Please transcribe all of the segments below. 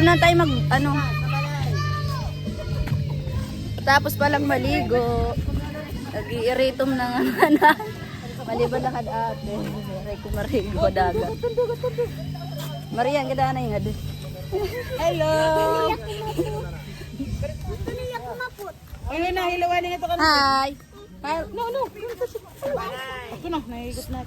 muna tayo mag, ano. Tapos palang maligo. Nag-iiritom na nga na. Maliban na kad ate. Aray ko marigo dagat. Marian, ganda na yung adus. Hello! Ano na, hilawanin ito ka na. Hi! No. Ako na, nahigot na.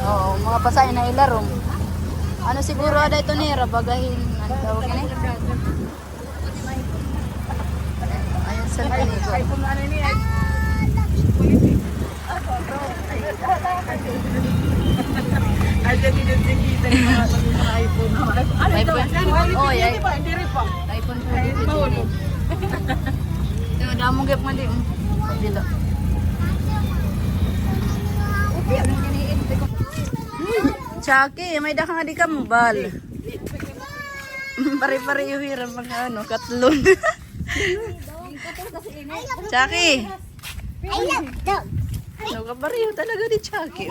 Oo, mga pasay na ilarong. Ano siguro ada ito ni Rabagahin. Ano tawag ini? Ayun sa maligo. iPhone ano niya? Ay, dyan din kita ng mga iPhone. Ano ito? Oh, ay. Hindi rin pa. iPhone 14. Ito, damong gap nga din. Dito. Chucky, may daka nga di ka mobal. Pare-pare yung hirap mga ano, katlon. Chucky. No, kabariyo talaga ni Chucky.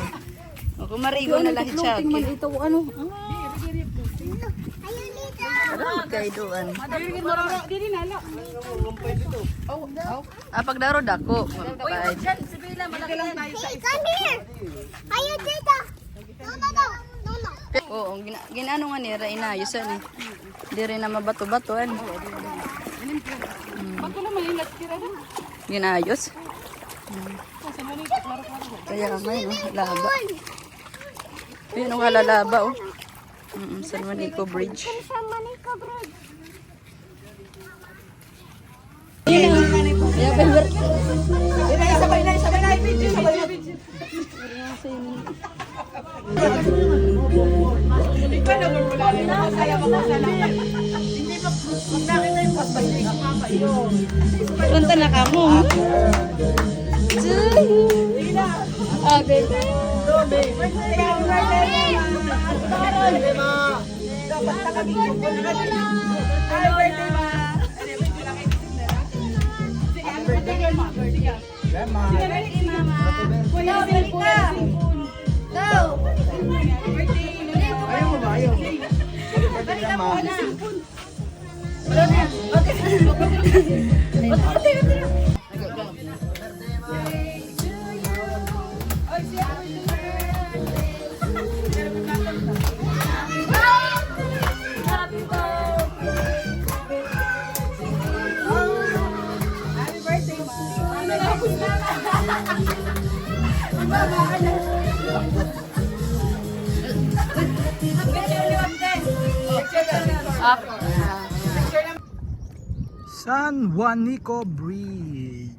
O, kumarigo na lang si Chucky. Ito, ano? Salamat kayo doon. Dili na, ala. Ah, pagdaro dako. Dyan, Sibila, malaki lang tayo sa isa. Oo, ginano nga nira inayusan eh. Hindi rin na mabato-batuan. Bago naman yung natira na. Ginayos. Sa Monica, klaro-klaro. Kaya may no, laba. Yun ang halalaba oh. San Juanico Bridge. Yeah, favorite. Sabay na, video. Ikaw naman wala rin. Masaya mo ka lang. Hindi ba, magdakit na yung pasbay na yung mama yun. Punta na ka mo. Hindi na. Ah, baby. Birthday ma. Dapat nakabigyan ko na kami. Ay, birthday ma. Sige, birthday ma. Birthday ka. Sige, birthday mama. Kuya, birthday ka. Go. Birthday. Ayaw mo ba? Ayaw. Birthday ka muna. Up. San Juanico Bridge.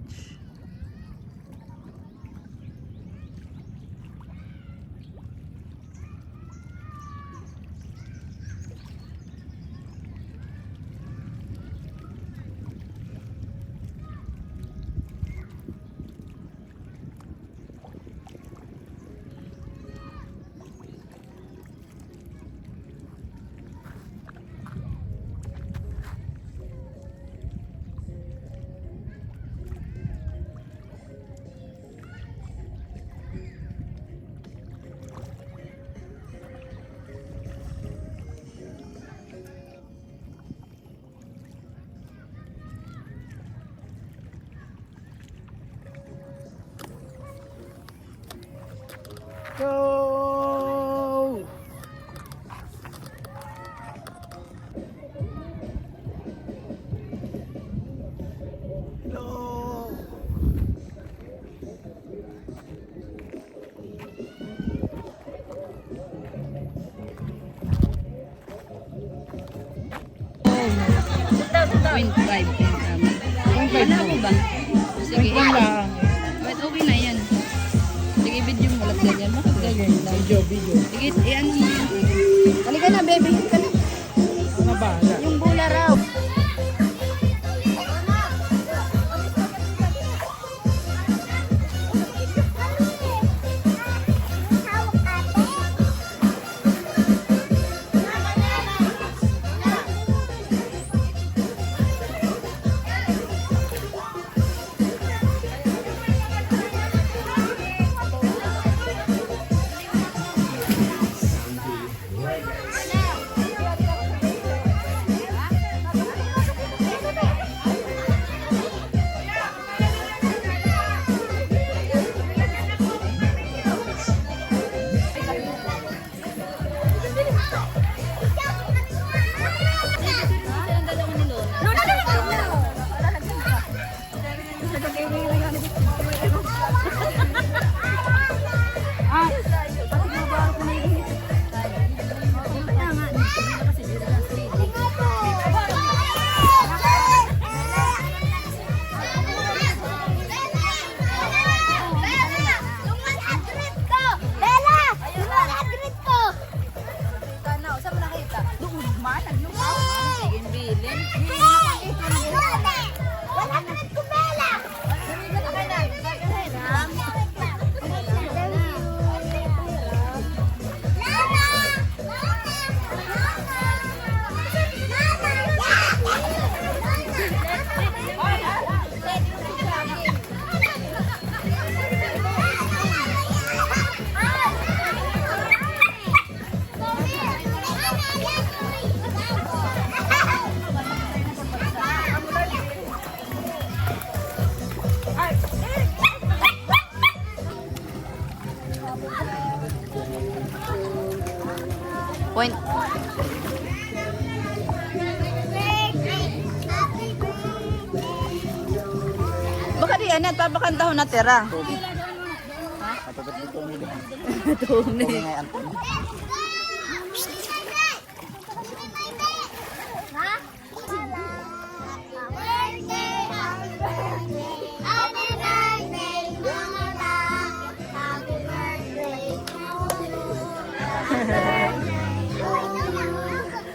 Go! Go! Point 5 yung tama. Wala mo ba? Sige. Wait, okay na yan. Sige, video mo lang ganyan. Bakit ganyan lang? Video. Sige, ano mo yan? Halika na, baby. Halika na. Ano ba? Yung bula raw. man, naglumaw. Sige, bilin. Wala ka nagkumela! Point. Baka di anat, papakantahon na tira. Matagat nito nila. Tuni. Ngay Anton.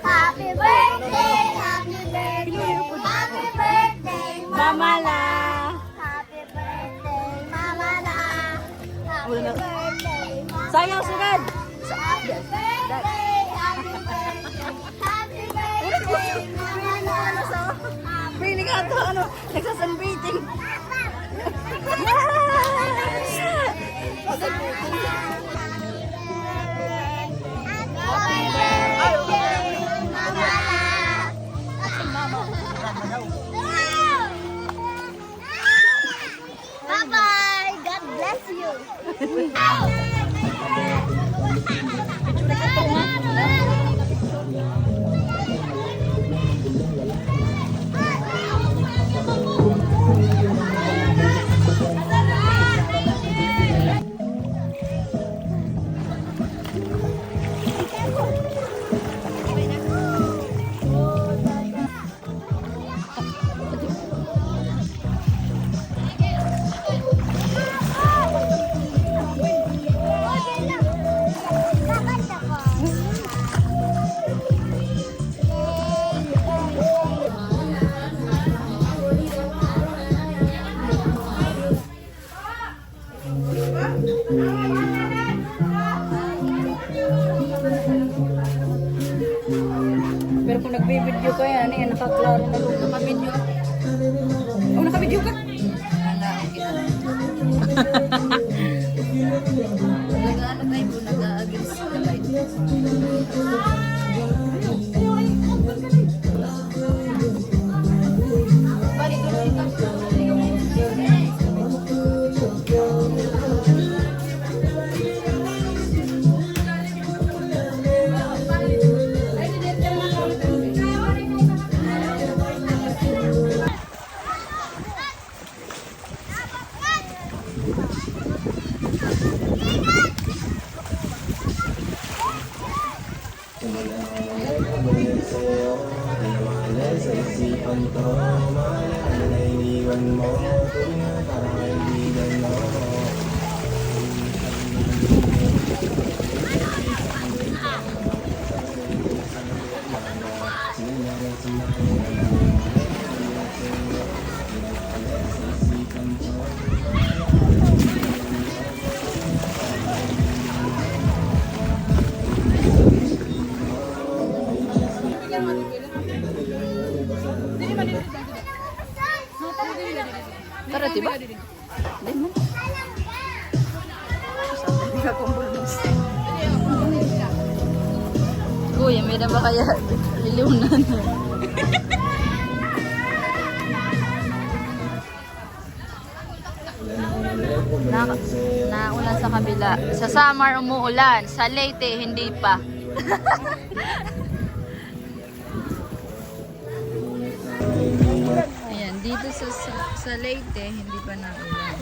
Happy birthday, happy birthday, happy birthday, Mama la. happy birthday, Mama La. Happy Wala na. birthday, Mama Sayaw sunod. Happy birthday, happy birthday, happy birthday, Mama La. Feeling ato ano, nagsasunbating. Happy birthday, Mama La. Bye-bye. God bless you. Pero kung nagbi-video ka yan, ano yan, nakaklaro na kung nakabidyo. Oh, nakabidyo ka? Nag-ano tayo po, nag-against the light. Sa isipan ko, maalala na iniwan mo, tuloy na parang kaibigan mo. Tara, diba? Hindi mo. Sabi ka kong bulbos. Kuya, may na ba kaya iliunan? Naulan sa kabila. Sa summer umuulan, sa Leyte hindi pa. Ayan, dito sa Leyte hindi pa naulan.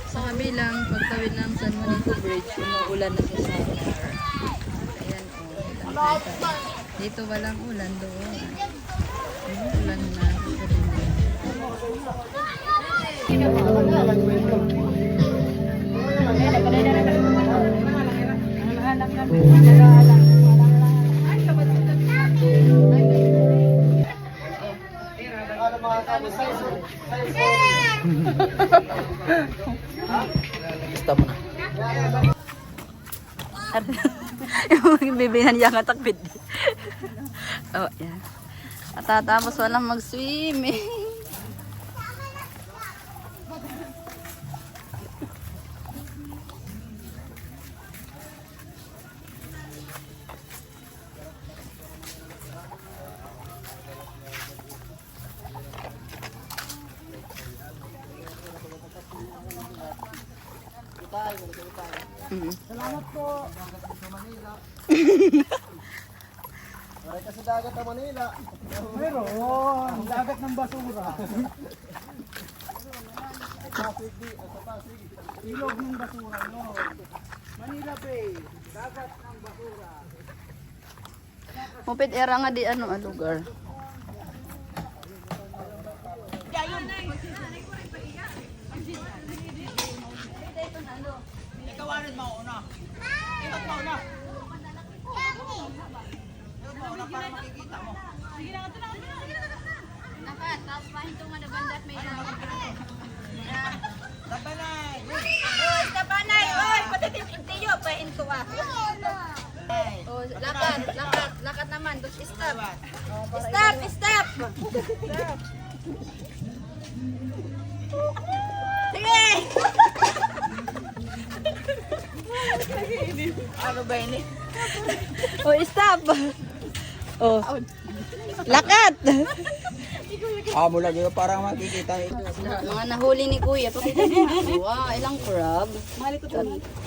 Sa kabilang pagtawid ng San Juanico Bridge, umuulan na sa summer. Ayan, oh. Dito walang ulan doon. Ulan na sa kabila. Stop mo na. Yung bibihan niya nga takbid. Oh, yan. At tapos walang mag-swimming. Salamat po. Maray ka sa dagat ng Manila. Meron, dagat ng basura. Ilog ng basura, no? Manila Bay, dagat ng basura. Mupit era nga di ano ang lugar. Oh, lakad naman. Stop. Stop. Sige. Ano ba ini? Oh, stop. Oh. Lakad. Mula dito parang makikita ito. Mga nahuli ni Kuya. Wow, ilang crab.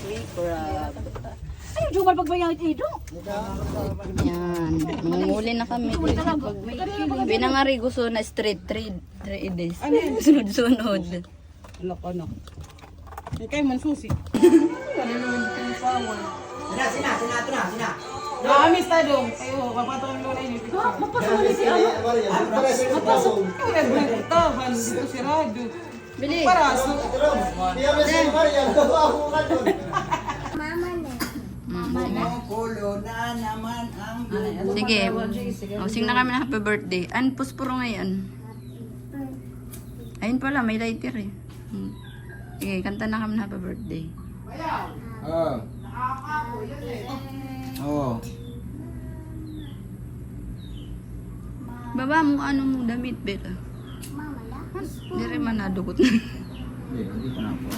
Three crab. Ano, Jumar pagbayangit ito? Yan. Mangunguli na kami. Binangari gusto na straight 3 days. Sunod-sunod. Ano? Ikay man susi. Sina. Naamis tayo dong. Ayo, kapatong mo na ini. Mapasuli si ano? Mapasok. Tahan dito si Rado. Bili. Paraso. Pulo na naman ang Sige. O, sing na kami na happy birthday. An, puspuro ngayon. Ayun pala, may lighter eh. Sige, kanta na kami na happy birthday. Oo. Baba mo, ano mo, damit, Bella. Hindi rin man nadugot na. Hindi pa na po.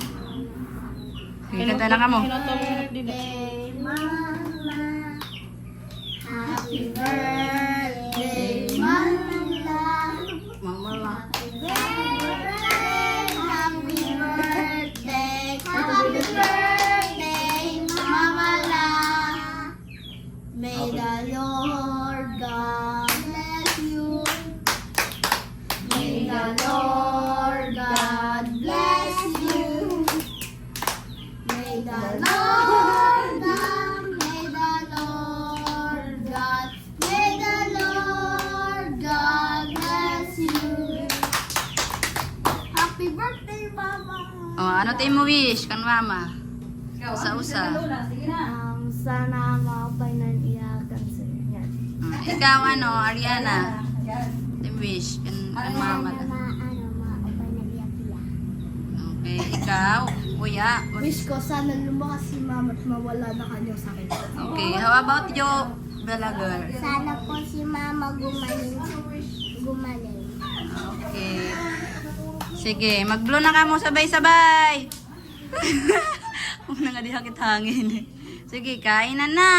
Sige, kanta na ka mo. Happy birthday, Mama. Happy birthday, Mama La. May the Lord God bless you. May the Lord God bless you. May the Lord God, may the Lord God, may the Lord God bless you. Happy birthday, Mama. O, ano tayo mo wish kan mama? Usa-usa. Sana maupay na iyakan sa yan. Ikaw, ano, Ariana? Tayo wish kan mama. Maupay na iyak-iyak. Okay, ikaw, kuya. Wish ko sana lumakas si Mama at mawala na kanyang sakit. Okay, how about you, Balagar? Sana po si Mama gumaling. Okay. Sige, mag-blow na ka mo sabay-sabay. Huwag na nga di hakit hangin. Sige, kainan na.